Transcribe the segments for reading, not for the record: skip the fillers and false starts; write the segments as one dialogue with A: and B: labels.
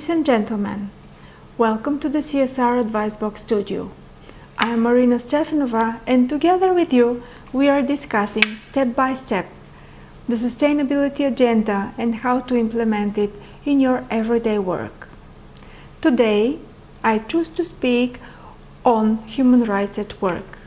A: Ladies and gentlemen, welcome to the CSR AdviceBox studio. I am Marina Stefanova, and together with you we are discussing step by step the sustainability agenda and how to implement it in your everyday work. Today I choose to speak on human rights at work.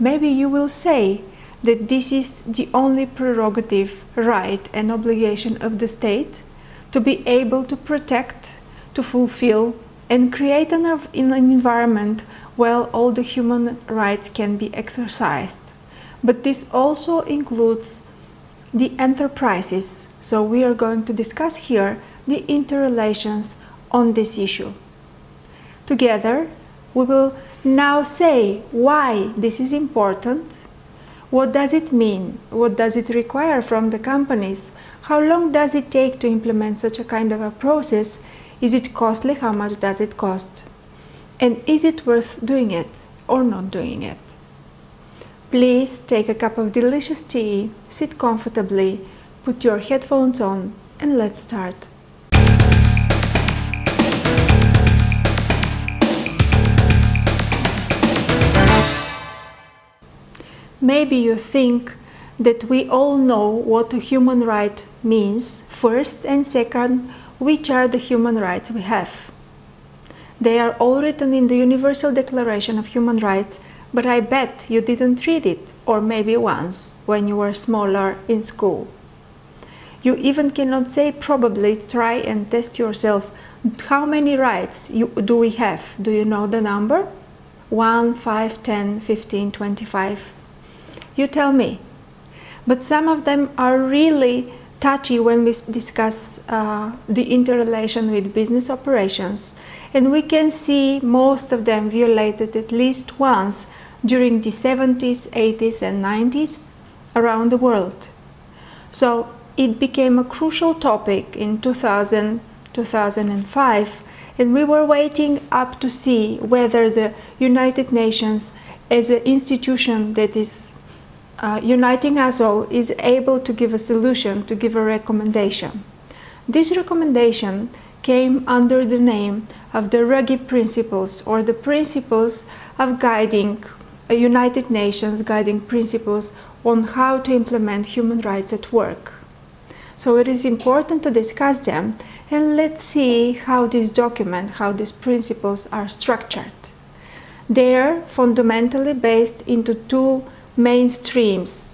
A: Maybe you will say that this is the only prerogative, right and obligation of the state to be able to protect, to fulfill and create an environment where all the human rights can be exercised. But this also includes the enterprises, so we are going to discuss here the interrelations on this issue. Together we will now say why this is important, what does it mean, what does it require from the companies, how long does it take to implement such a kind of a process, is it costly, how much does it cost, and is it worth doing it or not doing it. Please take a cup of delicious tea, sit comfortably, put your headphones on, and let's start. Maybe you think that we all know what a human right means, first, and second, which are the human rights we have. They are all written in the Universal Declaration of Human Rights, but I bet you didn't read it, or maybe once, when you were smaller in school. You even cannot say, probably try and test yourself, how many rights do we have? Do you know the number? 1, 5, 10, 15, 25? You tell me. But some of them are really touchy when we discuss the interrelation with business operations, and we can see most of them violated at least once during the 70s, 80s and 90s around the world. So it became a crucial topic in 2000, 2005, and we were waiting up to see whether the United Nations as an institution that is uniting us all is able to give a solution, to give a recommendation. This recommendation came under the name of the Ruggie Principles, or the principles of guiding United Nations guiding principles on how to implement human rights at work. So it is important to discuss them, and let's see how this document, how these principles are structured. They are fundamentally based into two main streams: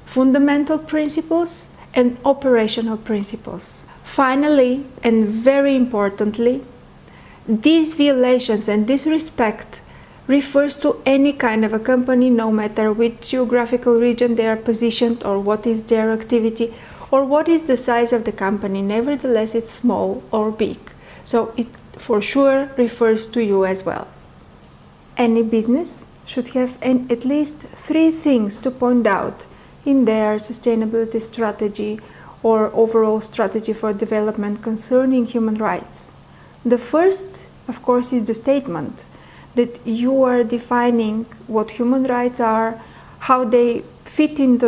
A: fundamental principles and operational principles. Finally, and very importantly, these violations and disrespect refers to any kind of a company, no matter which geographical region they are positioned, or what is their activity, or what is the size of the company. Nevertheless, it's small or big, so it for sure refers to you as well. Any business should have at least 3 things to point out in their sustainability strategy or overall strategy for development concerning human rights. The first, of course, is the statement that you are defining what human rights are, how they fit in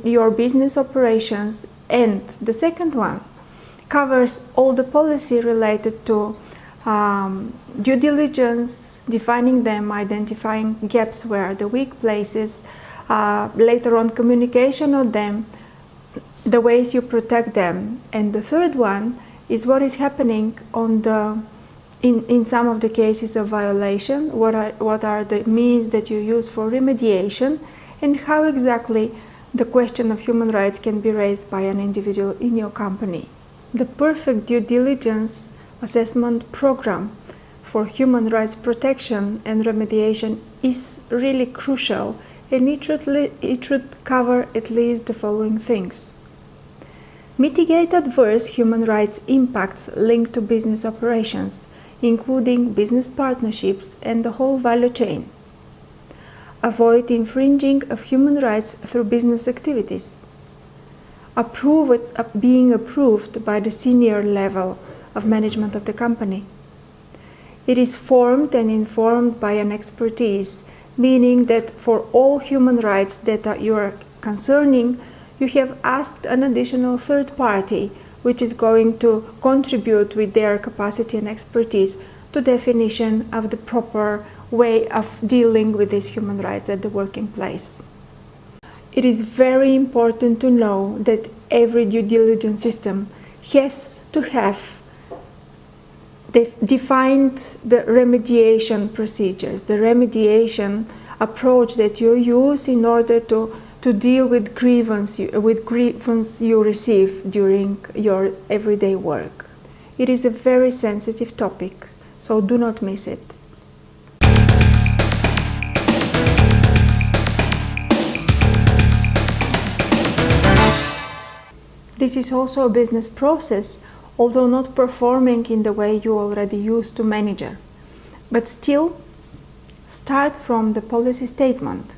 A: your business operations, and the second one covers all the policy related to due diligence, defining them, identifying gaps where are the weak places, later on communication of them, the ways you protect them. And the third one is what is happening in some of the cases of violation, what are the means that you use for remediation, and how exactly the question of human rights can be raised by an individual in your company. The perfect due diligence assessment program for human rights protection and remediation is really crucial, and it should cover at least the following things: mitigate adverse human rights impacts linked to business operations, including business partnerships and the whole value chain; avoid infringing of human rights through business activities; being approved by the senior level of management of the company. It is formed and informed by an expertise meaning that for all human rights that you are concerning, you have asked an additional third party, which is going to contribute with their capacity and expertise to definition of the proper way of dealing with these human rights at the working place. It is very important to know that every due diligence system has to have defined the remediation procedures, the remediation approach that you use in order to deal with grievance you receive during your everyday work. It is a very sensitive topic, so do not miss it. This is also a business process, although not performing in the way you already used to manager. But still, start from the policy statement.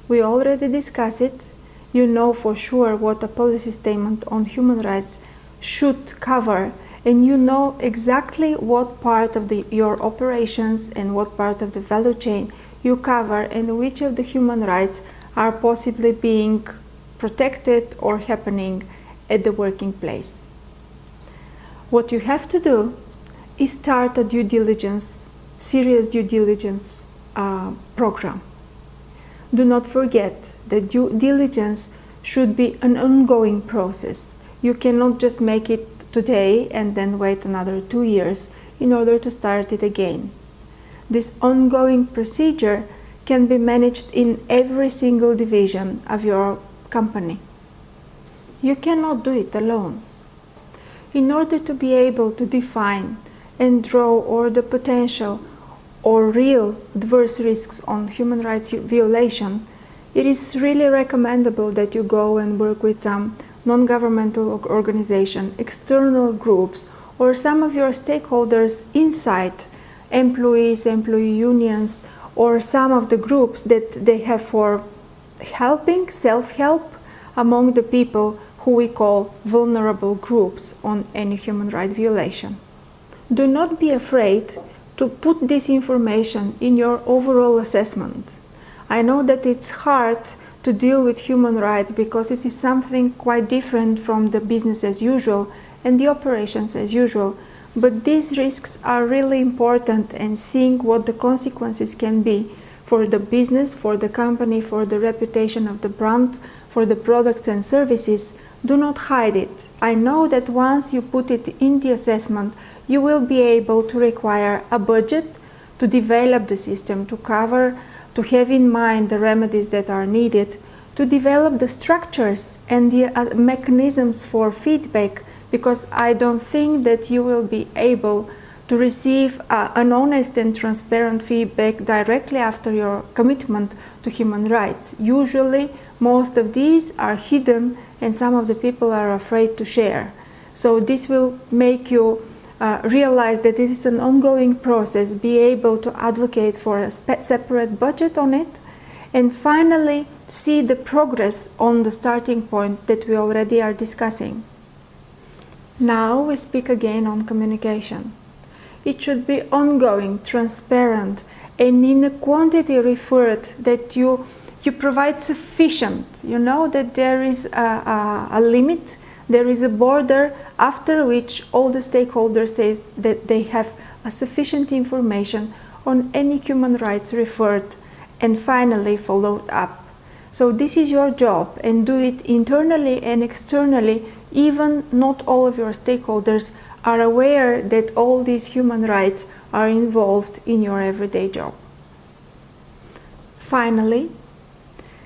A: We already discussed it. You know for sure what a policy statement on human rights should cover, and you know exactly what part of your operations and what part of the value chain you cover and which of the human rights are possibly being protected or happening at the working place. What you have to do is start a due diligence, serious due diligence program. Do not forget that due diligence should be an ongoing process. You cannot just make it today and then wait another 2 years in order to start it again. This ongoing procedure can be managed in every single division of your company. You cannot do it alone. In order to be able to define and draw all the potential or real adverse risks on human rights violation, it is really recommendable that you go and work with some non-governmental organization, external groups, or some of your stakeholders inside, employees, employee unions, or some of the groups that they have for helping, self-help among the people who we call vulnerable groups on any human rights violation. Do not be afraid to put this information in your overall assessment. I know that it's hard to deal with human rights because it is something quite different from the business as usual and the operations as usual, but these risks are really important, and seeing what the consequences can be for the business, for the company, for the reputation of the brand, for the products and services. Do not hide it. I know that once you put it in the assessment, you will be able to require a budget to develop the system, to cover, to have in mind the remedies that are needed, to develop the structures and the mechanisms for feedback, because I don't think that you will be able to receive an honest and transparent feedback directly after your commitment to human rights. Usually, most of these are hidden and some of the people are afraid to share. So this will make you realize that this is an ongoing process, be able to advocate for a separate budget on it, and finally see the progress on the starting point that we already are discussing. Now we speak again on communication. It should be ongoing, transparent, and in a quantity referred that you provide sufficient. You know that there is a limit, there is a border after which all the stakeholders say that they have a sufficient information on any human rights referred and finally followed up. So this is your job, and do it internally and externally. Even not all of your stakeholders are aware that all these human rights are involved in your everyday job. Finally,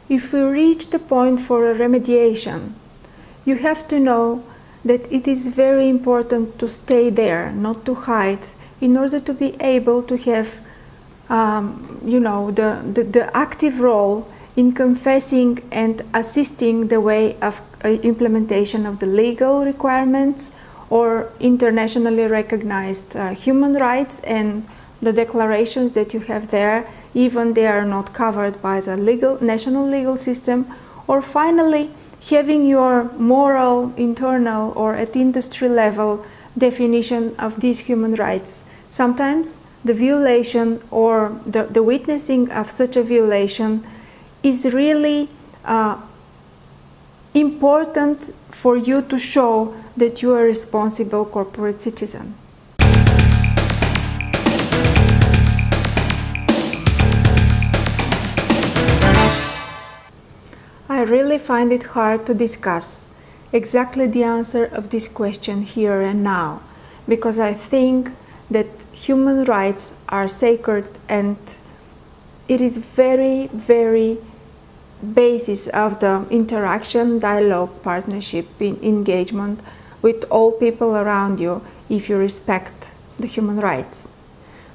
A: if we reach the point for a remediation, you have to know that it is very important to stay there, not to hide, in order to be able to have the active role in confessing and assisting the way of implementation of the legal requirements or internationally recognized human rights and the declarations that you have there, even they are not covered by the national legal system, or finally having your moral, internal, or at industry level definition of these human rights. Sometimes the violation or the witnessing of such a violation is really important for you to show that you are a responsible corporate citizen. I really find it hard to discuss exactly the answer of this question here and now, because I think that human rights are sacred, and it is very, very basis of the interaction, dialogue, partnership, engagement with all people around you if you respect the human rights.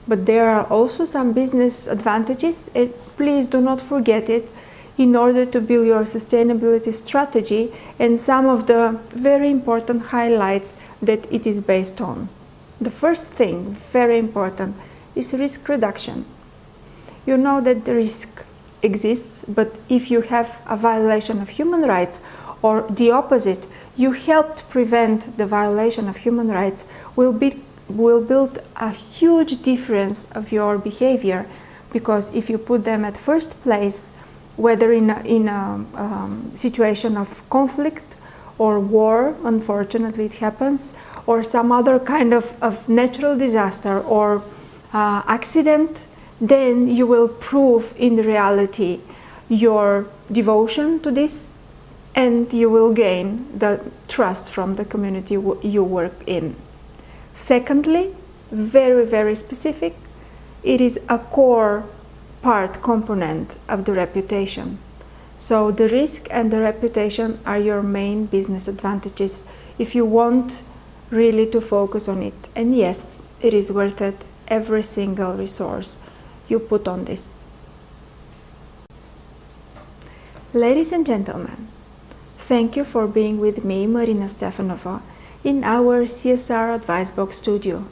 A: But there are also some business advantages, please do not forget it, in order to build your sustainability strategy, and some of the very important highlights that it is based on. The first thing, very important, is risk reduction. You know that the risk exists, but if you have a violation of human rights, or the opposite, you helped prevent the violation of human rights, will build a huge difference of your behavior, because if you put them at first place, whether in a situation of conflict or war, unfortunately it happens, or some other kind of natural disaster or accident, then you will prove in reality your devotion to this, and you will gain the trust from the community you work in. Secondly, very, very specific, it is a core component of the reputation. So the risk and the reputation are your main business advantages if you want really to focus on it. And yes, it is worth it, every single resource you put on this. Ladies and gentlemen, thank you for being with me, Marina Stefanova, in our CSR AdviceBox studio.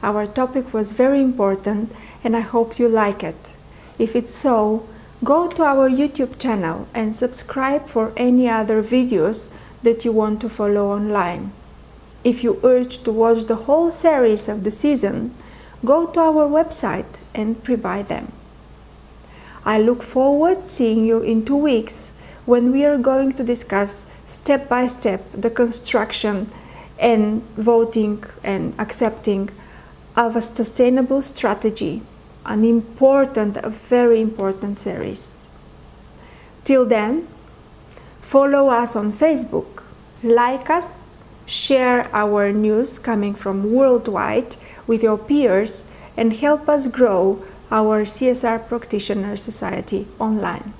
A: Our topic was very important, and I hope you like it. If it's so, go to our YouTube channel and subscribe for any other videos that you want to follow online. If you urge to watch the whole series of the season, go to our website and pre-buy them. I look forward seeing you in 2 weeks when we are going to discuss step by step the construction and voting and accepting of a sustainable strategy, an important, a very important series. Till then, follow us on Facebook, like us, share our news coming from worldwide with your peers, and help us grow our CSR Practitioner Society online.